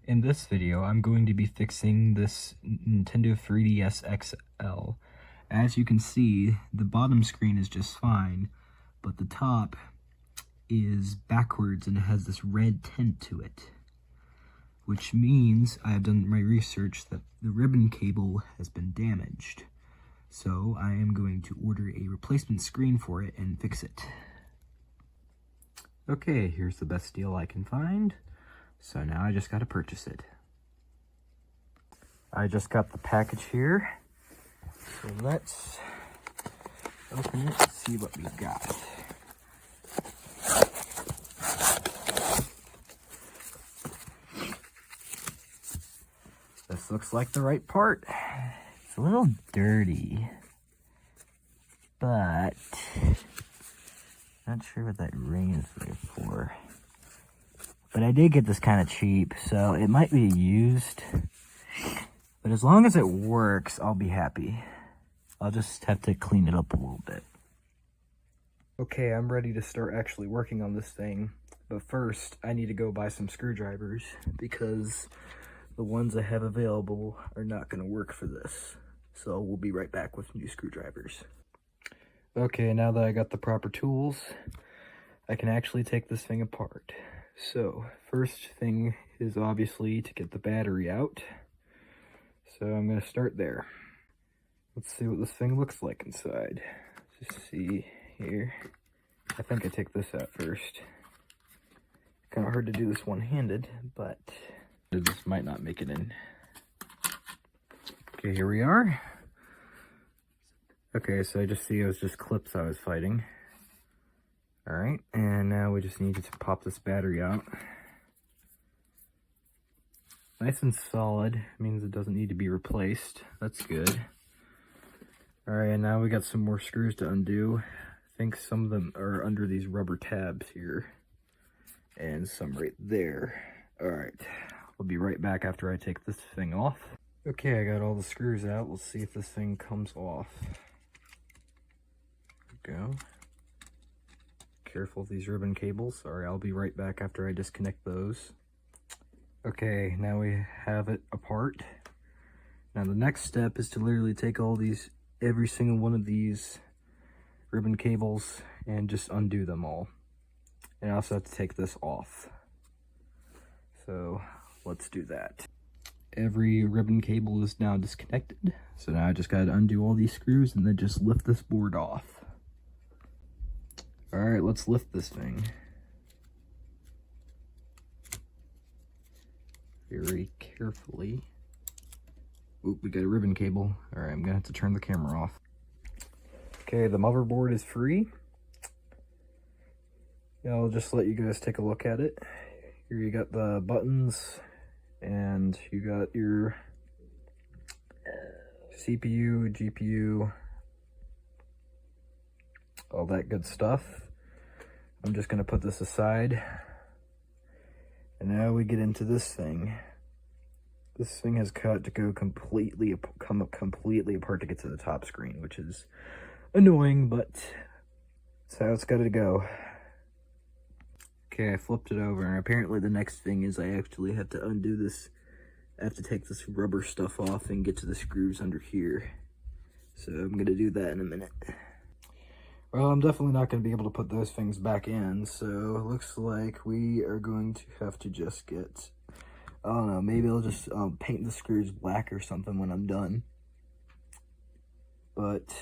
In this video, I'm going to be fixing this Nintendo 3DS XL. As you can see, the bottom screen is just fine, but the top is backwards and it has this red tint to it, which means I have done my research that the ribbon cable has been damaged. So I am going to order a replacement screen for it and fix it. Okay, here's the best deal I can find. So now I just got to purchase it. I just got the package here. So let's open it and see what we got. This looks like the right part. It's a little dirty, but not sure what that ring is there for. But I did get this kind of cheap, so it might be used. But as long as it works, I'll be happy. I'll just have to clean it up a little bit. Okay, I'm ready to start actually working on this thing. But first, I need to go buy some screwdrivers because the ones I have available are not going to work for this. So we'll be right back with new screwdrivers. Okay, now that I got the proper tools, I can actually take this thing apart. So, first thing is obviously to get the battery out. So I'm going to start there. Let's see what this thing looks like inside. Just see here. I think I take this out first. Kind of hard to do this one-handed, but this might not make it in. Okay, here we are. Okay, so I just see it was just clips I was fighting. Alright, and now we just need to pop this battery out. Nice and solid, means it doesn't need to be replaced. That's good. Alright, and now we got some more screws to undo. I think some of them are under these rubber tabs here. And some right there. Alright, I'll be right back after I take this thing off. Okay, I got all the screws out. Let's see if this thing comes off. There we go. Careful with these ribbon cables. Sorry, I'll be right back after I disconnect those. Okay, now we have it apart. Now the next step is to literally take every single one of these ribbon cables and just undo them all. And I also have to take this off. So let's do that. Every ribbon cable is now disconnected. So now I just gotta undo all these screws and then just lift this board off. Alright, let's lift this thing. Very carefully. Oop, we got a ribbon cable. Alright, I'm gonna have to turn the camera off. Okay, the motherboard is free. Yeah, I'll just let you guys take a look at it. Here you got the buttons, and you got your CPU, GPU, all that good stuff. I'm just gonna put this aside. And now we get into this thing. This thing has got to come completely apart to get to the top screen, which is annoying, but that's how it's gotta go. Okay, I flipped it over, and apparently the next thing is I actually have to undo this. I have to take this rubber stuff off and get to the screws under here. So I'm gonna do that in a minute. Well, I'm definitely not going to be able to put those things back in, so it looks like we are going to have to just get, I don't know, maybe I'll just paint the screws black or something when I'm done. But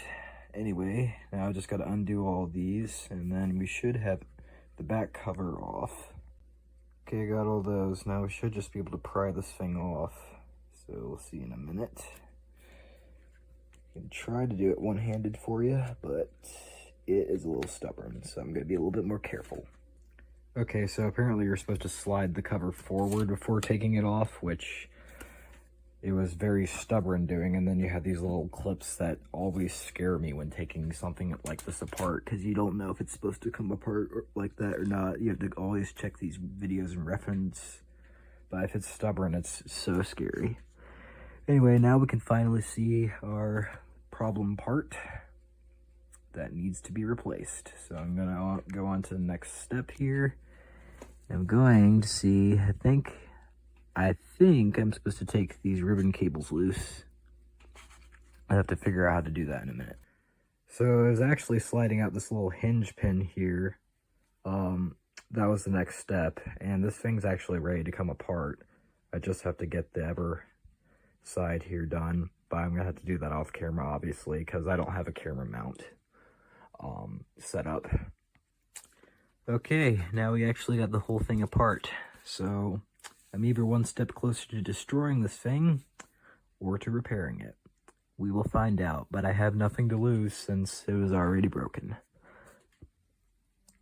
anyway, now I just got to undo all these, and then we should have the back cover off. Okay, I got all those. Now we should just be able to pry this thing off. So we'll see in a minute. I can try to do it one-handed for you, but it is a little stubborn, so I'm going to be a little bit more careful. Okay, so apparently you're supposed to slide the cover forward before taking it off, which it was very stubborn doing, and then you have these little clips that always scare me when taking something like this apart, because you don't know if it's supposed to come apart like that or not. You have to always check these videos and reference, but if it's stubborn, it's so scary. Anyway, now we can finally see our problem part that needs to be replaced. So I'm gonna go on to the next step here. I'm going to see, I think I'm supposed to take these ribbon cables loose. I have to figure out how to do that in a minute. So I was actually sliding out this little hinge pin here. That was the next step, and this thing's actually ready to come apart. I just have to get the ever side here done, but I'm gonna have to do that off camera, obviously, because I don't have a camera mount set up. Okay, now we actually got the whole thing apart, so I'm either one step closer to destroying this thing or to repairing it. We will find out, but I have nothing to lose since it was already broken.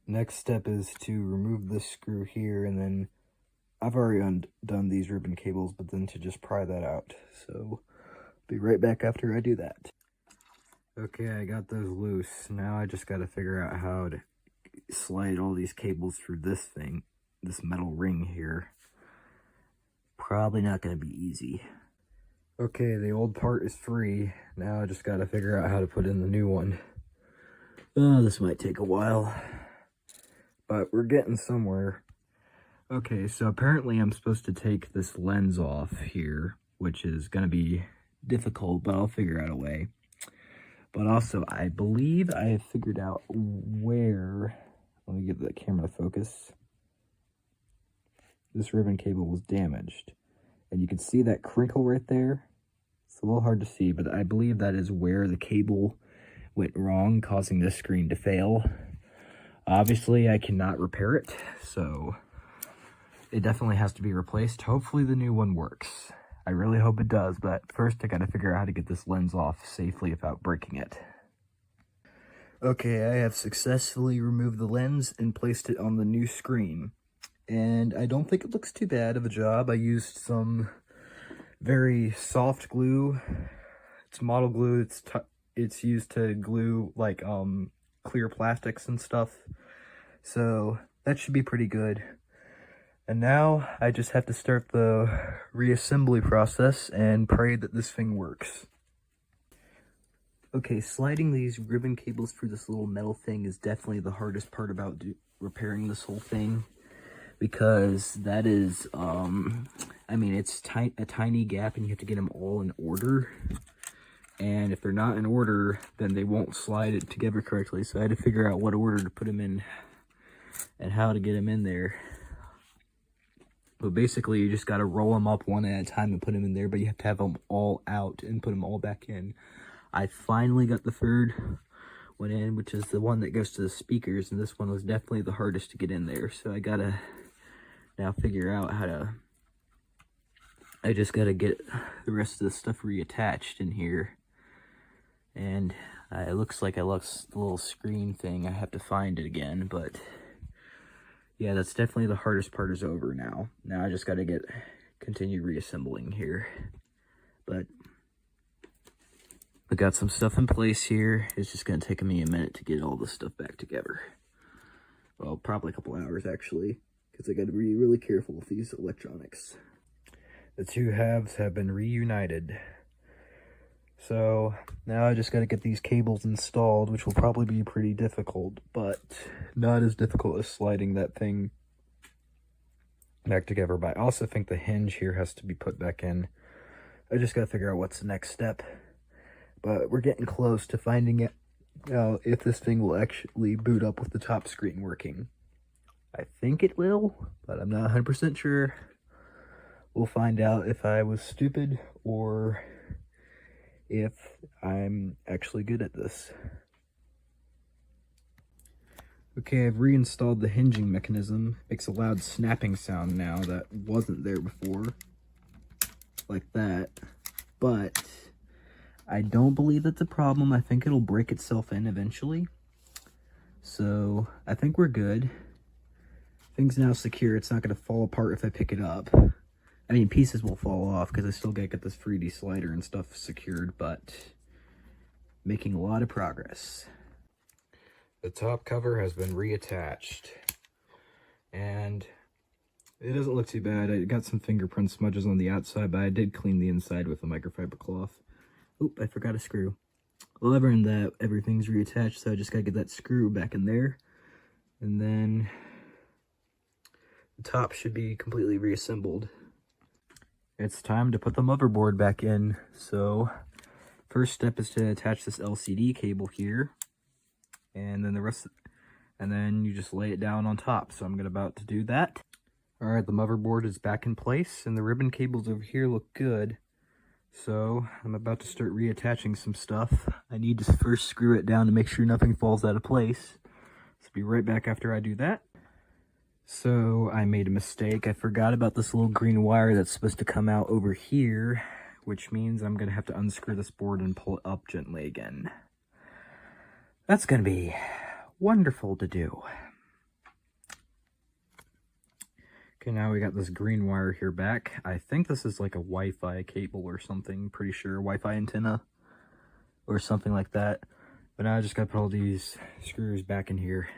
Next step is to remove this screw here, and then I've already undone these ribbon cables, but then to just pry that out. So be right back after I do that. Okay, I got those loose. Now I just got to figure out how to slide all these cables through this thing, this metal ring here. Probably not going to be easy. Okay, the old part is free. Now I just got to figure out how to put in the new one. Oh, this might take a while, but we're getting somewhere. Okay, so apparently I'm supposed to take this lens off here, which is going to be difficult, but I'll figure out a way. But also, I believe I have figured out where, let me get the camera to focus, this ribbon cable was damaged. And you can see that crinkle right there. It's a little hard to see, but I believe that is where the cable went wrong, causing this screen to fail. Obviously, I cannot repair it, so it definitely has to be replaced. Hopefully the new one works. I really hope it does, but first I gotta figure out how to get this lens off safely without breaking it. Okay, I have successfully removed the lens and placed it on the new screen. And I don't think it looks too bad of a job. I used some very soft glue. It's model glue. It's used to glue like clear plastics and stuff. So that should be pretty good. And now I just have to start the reassembly process and pray that this thing works. Okay, sliding these ribbon cables through this little metal thing is definitely the hardest part about repairing this whole thing. Because that is, I mean, it's a tiny gap and you have to get them all in order. And if they're not in order, then they won't slide it together correctly. So I had to figure out what order to put them in and how to get them in there. But basically, you just got to roll them up one at a time and put them in there, but you have to have them all out and put them all back in. I finally got the third one in, which is the one that goes to the speakers, and this one was definitely the hardest to get in there. So I got to now figure out how to, I just got to get the rest of the stuff reattached in here. And it looks like I lost the little screen thing. I have to find it again, but yeah, that's definitely the hardest part is over now. Now I just got to continue reassembling here. But I got some stuff in place here. It's just going to take me a minute to get all this stuff back together. Well, probably a couple hours actually, because I got to be really careful with these electronics. The two halves have been reunited. So now I just got to get these cables installed, which will probably be pretty difficult, but not as difficult as sliding that thing back together. But I also think the hinge here has to be put back in. I just got to figure out what's the next step. But we're getting close to finding out if this thing will actually boot up with the top screen working. I think it will, but I'm not 100% sure. We'll find out if I was stupid or if I'm actually good at this. Okay, I've reinstalled the hinging mechanism. Makes a loud snapping sound now that wasn't there before. Like that. But I don't believe that's a problem. I think it'll break itself in eventually. So I think we're good. Thing's now secure. It's not going to fall apart if I pick it up. I mean, pieces will fall off because I still got to get this 3D slider and stuff secured, but making a lot of progress. The top cover has been reattached, and it doesn't look too bad. I got some fingerprint smudges on the outside, but I did clean the inside with a microfiber cloth. Oop, I forgot a screw. Well, other than that, everything's reattached, so I just got to get that screw back in there, and then the top should be completely reassembled. It's time to put the motherboard back in. So first step is to attach this LCD cable here, and then and then you just lay it down on top. So I'm about to do that. All right, the motherboard is back in place and the ribbon cables over here look good. So I'm about to start reattaching some stuff. I need to first screw it down to make sure nothing falls out of place. So be right back after I do that. So I made a mistake. I forgot about this little green wire that's supposed to come out over here, which means I'm gonna have to unscrew this board and pull it up gently again. That's gonna be wonderful to do. Okay, now we got this green wire here back. I think this is like a Wi-Fi cable or something, pretty sure. Wi-Fi antenna or something like that. But now I just gotta put all these screws back in here.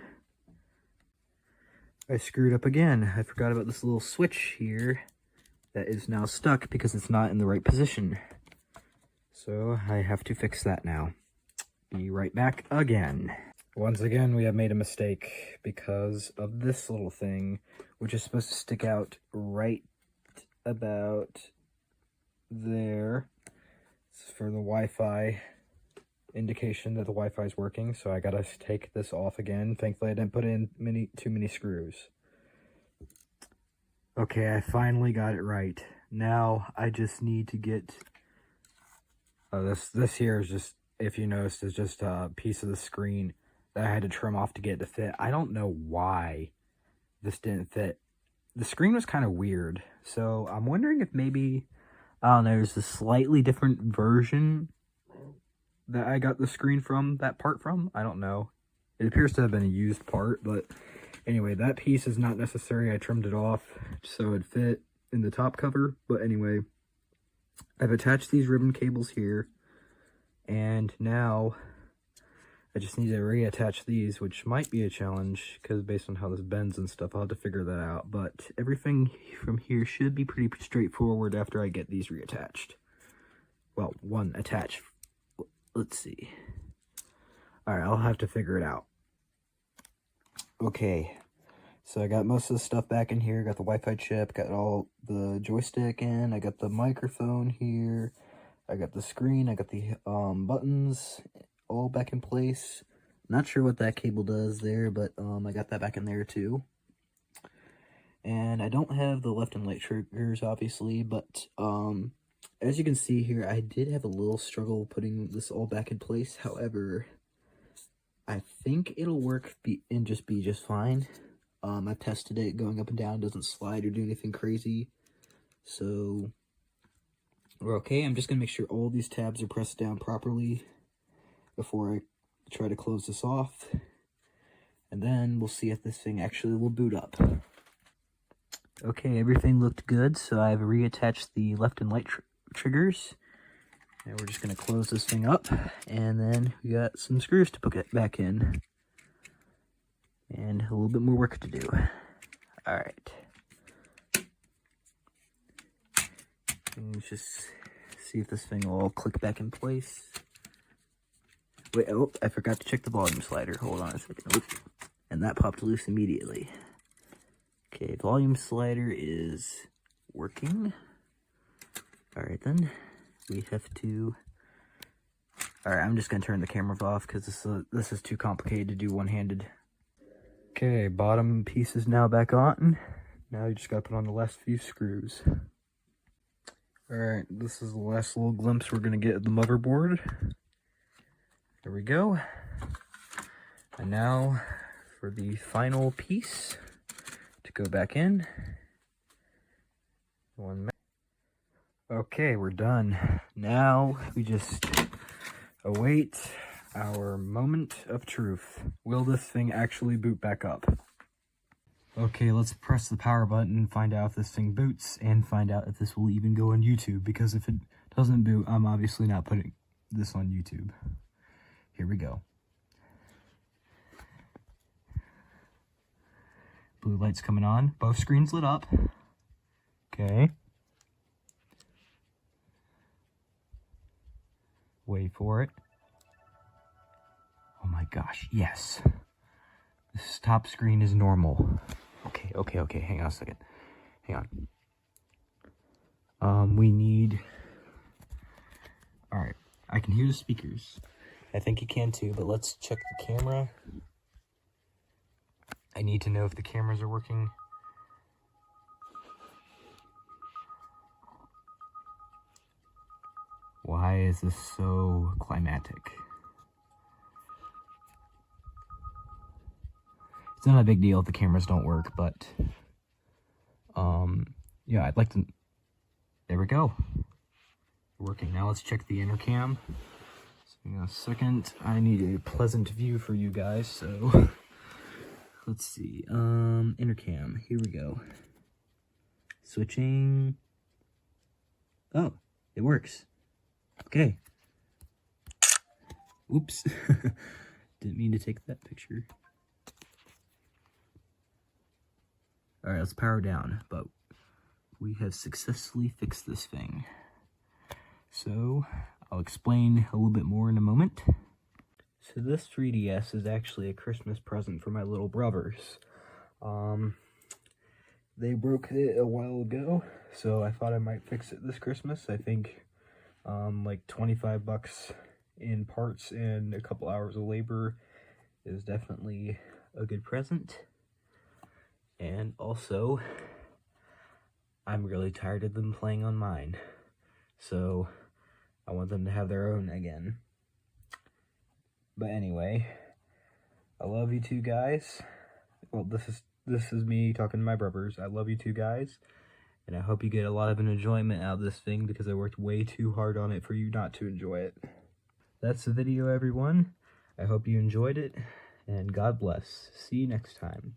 I screwed up again. I forgot about this little switch here that is now stuck because it's not in the right position. So I have to fix that now. Be right back again. Once again, we have made a mistake because of this little thing, which is supposed to stick out right about there. It's for the Wi-Fi indication that the Wi-Fi is working, so I gotta take this off again. Thankfully, I didn't put in too many screws. Okay, I finally got it right. Now I just need to get this here is just, if you noticed, is just a piece of the screen that I had to trim off to get it to fit. I don't know why this didn't fit. The screen was kind of weird, so I'm wondering if maybe, I don't know, there's a slightly different version that I got the screen from, that part from. I don't know. It appears to have been a used part, but anyway, that piece is not necessary. I trimmed it off so it fit in the top cover. But anyway, I've attached these ribbon cables here, and now I just need to reattach these, which might be a challenge because based on how this bends and stuff, I'll have to figure that out. But everything from here should be pretty straightforward after I get these reattached. Well, one attached. Let's see. Alright, I'll have to figure it out. Okay, so I got most of the stuff back in here. Got the Wi-Fi chip, got all the joystick in, I got the microphone here, I got the screen, I got the buttons all back in place. Not sure what that cable does there, but I got that back in there too. And I don't have the left and right triggers, obviously, but as you can see here, I did have a little struggle putting this all back in place. However, I think it'll work and just be just fine. I've tested it going up and down, doesn't slide or do anything crazy. So we're okay. I'm just gonna make sure all these tabs are pressed down properly before I try to close this off. And then we'll see if this thing actually will boot up. Okay, everything looked good, so I've reattached the left and right triggers. And we're just going to close this thing up, and then we got some screws to put it back in. And a little bit more work to do. Alright. Let's just see if this thing will all click back in place. Wait, oh, I forgot to check the volume slider. Hold on a second. Oh, and that popped loose immediately. Okay, volume slider is working. Alright then, we have to... Alright, I'm just going to turn the cameras off because this is too complicated to do one-handed. Okay, bottom piece is now back on. Now you just got to put on the last few screws. Alright, this is the last little glimpse we're going to get of the motherboard. There we go. And now for the final piece to go back in. Okay, we're done. Now we just await our moment of truth. Will this thing actually boot back up? Okay, let's press the power button and find out if this thing boots, and find out if this will even go on YouTube, because if it doesn't boot, I'm obviously not putting this on YouTube. Here we go. Blue light's coming on. Both screens lit up. Okay. Wait for it. Oh my gosh, yes. This top screen is normal. Okay, hang on a second. Hang We need... Alright, I can hear the speakers. I think you can too, but let's check the camera. I need to know if the cameras are working. Why is this so climatic? It's not a big deal if the cameras don't work, but yeah, I'd like to... There we go. Working. Now let's check the intercam. So in a second, I need a pleasant view for you guys, so let's see. Intercam. Here we go. Switching. Oh, it works. Okay. Oops. Didn't mean to take that picture. Alright, let's power down, but we have successfully fixed this thing. So, I'll explain a little bit more in a moment. So this 3DS is actually a Christmas present for my little brothers. They broke it a while ago, so I thought I might fix it this Christmas. I think like 25 bucks in parts and a couple hours of labor is definitely a good present. And also, I'm really tired of them playing on mine, so I want them to have their own again. But anyway, I love you two guys. Well, this is me talking to my brothers. I love you two guys, and I hope you get a lot of enjoyment out of this thing because I worked way too hard on it for you not to enjoy it. That's the video, everyone. I hope you enjoyed it, and God bless. See you next time.